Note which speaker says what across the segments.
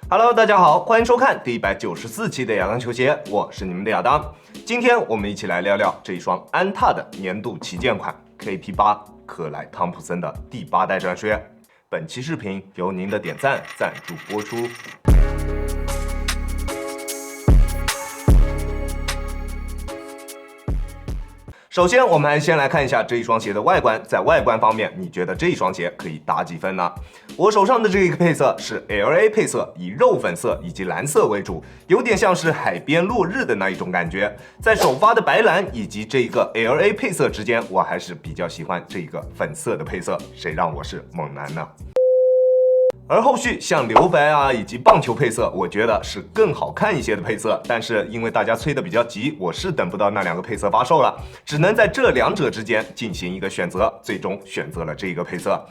Speaker 1: Hello， 大家好，欢迎收看第194期的亚当球鞋，我是你们的亚当。今天我们一起来聊聊这一双安踏的年度旗舰款 KT8 克莱汤普森的第8代战靴。本期视频由您的点赞赞助播出。首先，我们还先来看一下这一双鞋的外观。在外观方面，你觉得这一双鞋可以打几分呢？我手上的这个配色是 LA 配色，以肉粉色以及蓝色为主，有点像是海边落日的那一种感觉。在首发的白蓝以及这个 LA 配色之间，我还是比较喜欢这个粉色的配色。谁让我是猛男呢？而后续像留白啊以及棒球配色，我觉得是更好看一些的配色，但是因为大家催得比较急，我是等不到那两个配色发售了，只能在这两者之间进行一个选择，最终选择了这个配色。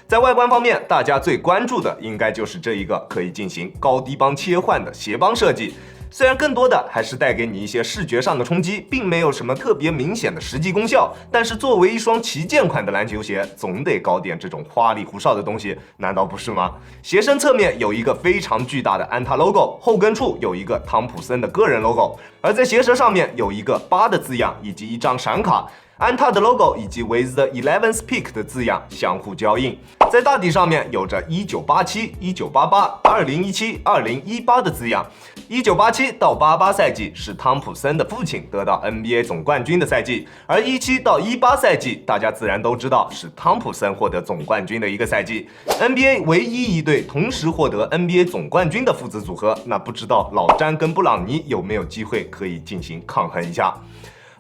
Speaker 1: 在外观方面，大家最关注的应该就是这一个可以进行高低帮切换的鞋帮设计。虽然更多的还是带给你一些视觉上的冲击，并没有什么特别明显的实际功效，但是作为一双旗舰款的篮球鞋，总得搞点这种花里胡哨的东西，难道不是吗？鞋身侧面有一个非常巨大的安踏 logo， 后跟处有一个汤普森的个人 logo， 而在鞋舌上面有一个8的字样以及一张闪卡。安踏的 logo 以及 With the 11th Peak 的字样相互交映，在大底上面有着1987、1988、2017、2018的字样。1987到88赛季是汤普森的父亲得到 NBA 总冠军的赛季，而17到18赛季大家自然都知道是汤普森获得总冠军的一个赛季。NBA 唯一一对同时获得 NBA 总冠军的父子组合，那不知道老詹跟布朗尼有没有机会可以进行抗衡一下？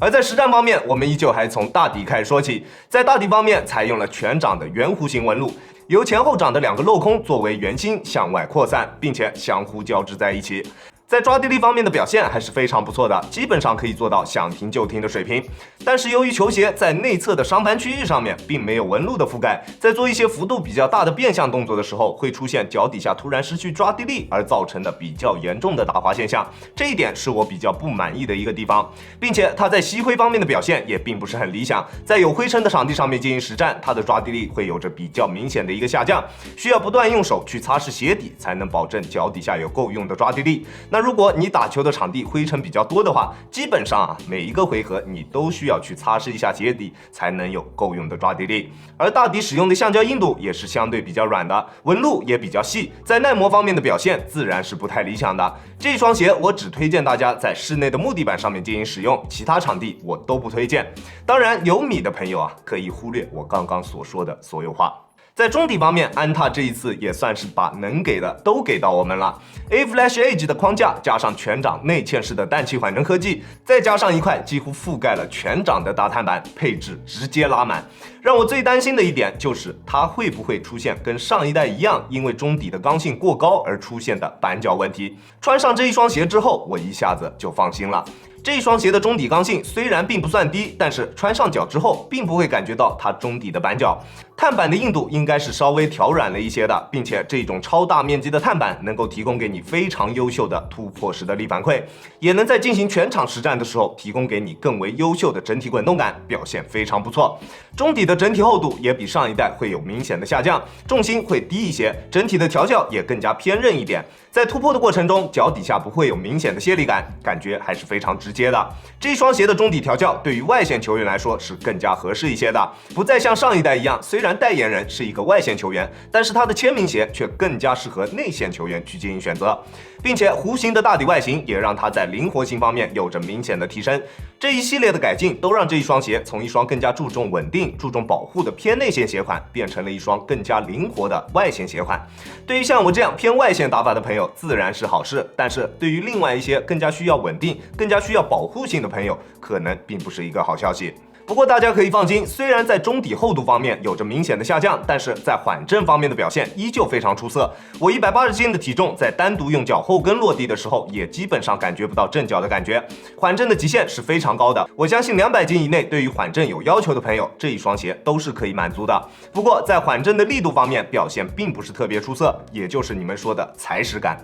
Speaker 1: 而在实战方面，我们依旧还从大底开始说起。在大底方面，采用了全掌的圆弧形纹路，由前后掌的两个镂空作为圆心向外扩散，并且相互交织在一起。在抓地力方面的表现还是非常不错的，基本上可以做到想停就停的水平。但是由于球鞋在内侧的伤盘区域上面并没有纹路的覆盖，在做一些幅度比较大的变向动作的时候，会出现脚底下突然失去抓地力而造成的比较严重的打滑现象，这一点是我比较不满意的一个地方。并且它在吸灰方面的表现也并不是很理想，在有灰尘的场地上面进行实战，它的抓地力会有着比较明显的一个下降，需要不断用手去擦拭鞋底才能保证脚底下有够用的抓地力。那如果你打球的场地灰尘比较多的话，基本上每一个回合你都需要去擦拭一下鞋底才能有够用的抓地力。而大底使用的橡胶硬度也是相对比较软的，纹路也比较细，在耐磨方面的表现自然是不太理想的。这双鞋我只推荐大家在室内的木地板上面进行使用，其他场地我都不推荐。当然有米的朋友可以忽略我刚刚所说的所有话。在中底方面，安踏这一次也算是把能给的都给到我们了。A-Flash Edge 的框架加上全掌内嵌式的氮气缓震科技，再加上一块几乎覆盖了全掌的大碳板，配置直接拉满。让我最担心的一点就是它会不会出现跟上一代一样，因为中底的刚性过高而出现的板脚问题。穿上这一双鞋之后，我一下子就放心了。这一双鞋的中底刚性虽然并不算低，但是穿上脚之后并不会感觉到它中底的板脚。碳板的硬度应该是稍微调软了一些的，并且这种超大面积的碳板能够提供给你非常优秀的突破式的力反馈，也能在进行全场实战的时候提供给你更为优秀的整体滚动感，表现非常不错。中底的整体厚度也比上一代会有明显的下降，重心会低一些，整体的调教也更加偏韧一点。在突破的过程中，脚底下不会有明显的泄力感，感觉还是非常直接的。这双鞋的中底调教对于外线球员来说是更加合适一些的，不再像上一代一样，虽然代言人是一个外线球员，但是他的签名鞋却更加适合内线球员去进行选择，并且弧形的大底外形也让它在灵活性方面有着明显的提升。这一系列的改进都让这一双鞋从一双更加注重稳定、注重保护的偏内线鞋款，变成了一双更加灵活的外线鞋款。对于像我这样偏外线打法的朋友，自然是好事，但是对于另外一些更加需要稳定、更加需要保护性的朋友，可能并不是一个好消息。不过大家可以放心，虽然在中底厚度方面有着明显的下降，但是在缓震方面的表现依旧非常出色。我180斤的体重，在单独用脚后跟落地的时候，也基本上感觉不到震脚的感觉，缓震的极限是非常高的。我相信200斤以内对于缓震有要求的朋友，这一双鞋都是可以满足的。不过在缓震的力度方面表现并不是特别出色，也就是你们说的踩屎感。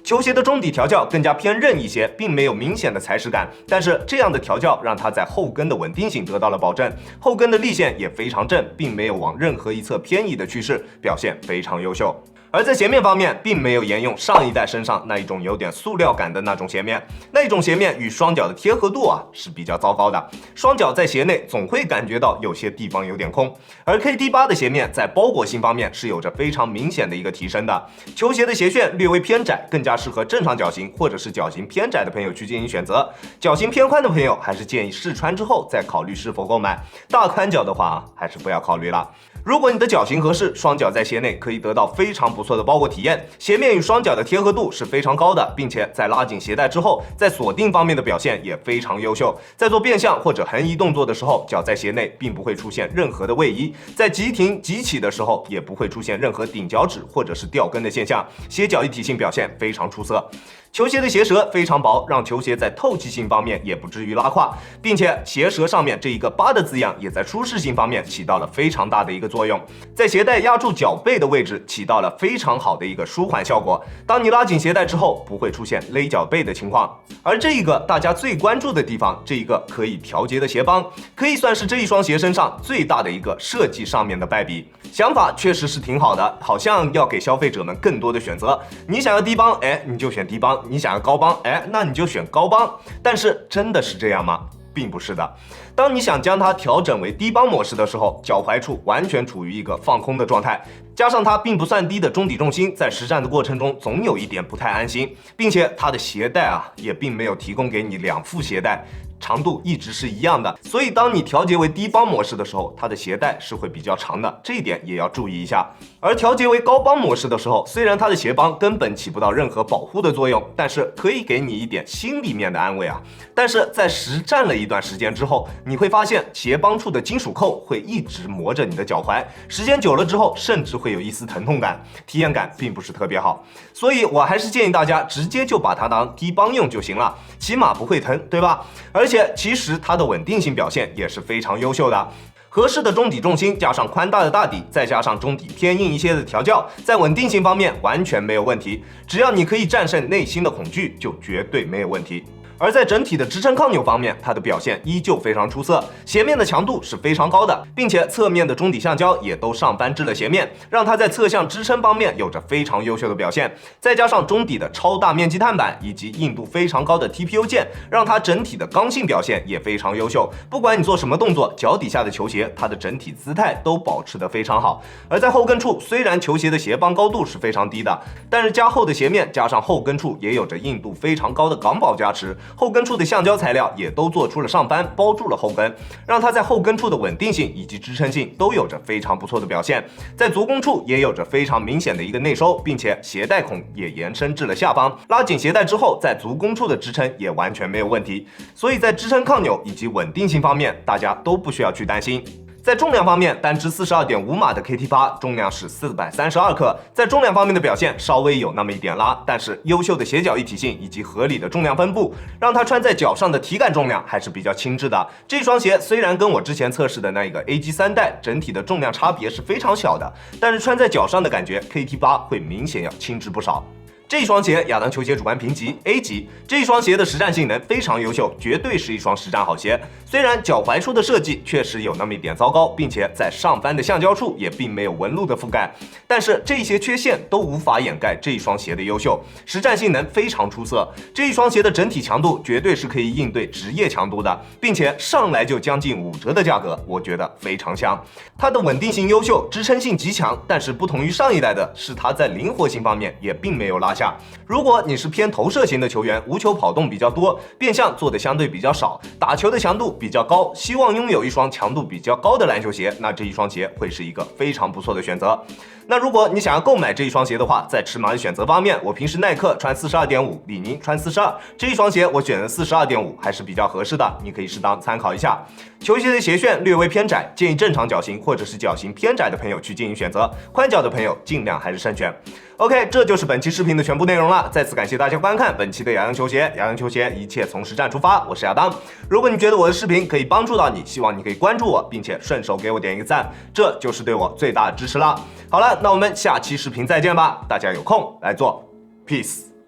Speaker 1: 球鞋的中底调教更加偏韧一些，并没有明显的踩屎感，但是这样的调教让它在后跟的稳定性得到了保证，后跟的力线也非常正，并没有往任何一侧偏移的趋势，表现非常优秀。而在鞋面方面，并没有沿用上一代身上那一种有点塑料感的那种鞋面，那一种鞋面与双脚的贴合度是比较糟糕的，双脚在鞋内总会感觉到有些地方有点空。而 KT8 的鞋面在包裹性方面是有着非常明显的一个提升的，球鞋的鞋楦略微偏窄，更加适合正常脚型或者是脚型偏窄的朋友去进行选择。脚型偏宽的朋友还是建议试穿之后再考虑是否购买，大宽脚的话还是不要考虑了。如果你的脚型合适，双脚在鞋内可以得到非常不错的包裹体验，鞋面与双脚的贴合度是非常高的，并且在拉紧鞋带之后，在锁定方面的表现也非常优秀。在做变向或者横移动作的时候，脚在鞋内并不会出现任何的位移，在急停急起的时候也不会出现任何顶脚趾或者是掉跟的现象，鞋脚一体性表现非常出色。球鞋的鞋舌非常薄，让球鞋在透气性方面也不至于拉胯，并且鞋舌上面这一个8的字样也在舒适性方面起到了非常大的一个作用，在鞋带压住脚背的位置起到了非常好的一个舒缓效果。当你拉紧鞋带之后，不会出现勒脚背的情况。而这一个大家最关注的地方，这一个可以调节的鞋帮，可以算是这一双鞋身上最大的一个设计上面的败笔。想法确实是挺好的，好像要给消费者们更多的选择。你想要低帮，你就选低帮；你想要高帮，那你就选高帮。但是真的是这样吗？并不是的。当你想将它调整为低帮模式的时候，脚踝处完全处于一个放空的状态，加上它并不算低的中底重心，在实战的过程中总有一点不太安心，并且它的鞋带也并没有提供给你2副鞋带，长度一直是一样的，所以当你调节为低帮模式的时候，它的鞋带是会比较长的，这一点也要注意一下。而调节为高帮模式的时候，虽然它的鞋帮根本起不到任何保护的作用，但是可以给你一点心里面的安慰但是在实战了一段时间之后，你会发现鞋帮处的金属扣会一直磨着你的脚踝，时间久了之后，甚至会有一丝疼痛感，体验感并不是特别好。所以我还是建议大家直接就把它当低帮用就行了，起码不会疼，对吧？而且其实它的稳定性表现也是非常优秀的。合适的中底重心加上宽大的大底，再加上中底偏硬一些的调教，在稳定性方面完全没有问题。只要你可以战胜内心的恐惧，就绝对没有问题。而在整体的支撑抗扭方面，它的表现依旧非常出色，鞋面的强度是非常高的，并且侧面的中底橡胶也都上翻至了鞋面，让它在侧向支撑方面有着非常优秀的表现。再加上中底的超大面积碳板以及硬度非常高的 TPU 键，让它整体的刚性表现也非常优秀。不管你做什么动作，脚底下的球鞋它的整体姿态都保持得非常好。而在后跟处，虽然球鞋的鞋帮高度是非常低的，但是加厚的鞋面加上后跟处也有着硬度非常高的钢宝加持，后跟处的橡胶材料也都做出了上翻，包住了后跟，让它在后跟处的稳定性以及支撑性都有着非常不错的表现。在足弓处也有着非常明显的一个内收，并且鞋带孔也延伸至了下方，拉紧鞋带之后，在足弓处的支撑也完全没有问题。所以在支撑抗扭以及稳定性方面，大家都不需要去担心。在重量方面，单支42.5码的 KT8 重量是432克，在重量方面的表现稍微有那么一点拉，但是优秀的鞋脚一体性以及合理的重量分布，让它穿在脚上的体感重量还是比较轻质的。这双鞋虽然跟我之前测试的那一个 AG3代整体的重量差别是非常小的，但是穿在脚上的感觉 KT8 会明显要轻质不少。这双鞋亚当球鞋主观评级 A 级，这双鞋的实战性能非常优秀，绝对是一双实战好鞋。虽然脚踝处的设计确实有那么一点糟糕，并且在上翻的橡胶处也并没有纹路的覆盖，但是这些缺陷都无法掩盖这一双鞋的优秀，实战性能非常出色。这一双鞋的整体强度绝对是可以应对职业强度的，并且上来就将近5折的价格，我觉得非常香。它的稳定性优秀，支撑性极强，但是不同于上一代的是它在灵活性方面也并没有拉下。如果你是偏投射型的球员，无球跑动比较多，变向做的相对比较少，打球的强度比较高，希望拥有一双强度比较高的篮球鞋，那这一双鞋会是一个非常不错的选择。那如果你想要购买这一双鞋的话，在尺码的选择方面，我平时耐克穿42.5，李宁穿42，这一双鞋我选择42.5还是比较合适的，你可以适当参考一下。球鞋的鞋楦略微偏窄，建议正常脚型或者是脚型偏窄的朋友去进行选择，宽脚的朋友尽量还是慎选。OK， 这就是本期视频的全部内容了。再次感谢大家观看本期的亚当球鞋，亚当球鞋一切从实战出发，我是亚当。如果你觉得我的视频可以帮助到你，希望你可以关注我，并且顺手给我点一个赞，这就是对我最大的支持了。好了，那我们下期视频再见吧，大家有空来做 ，peace。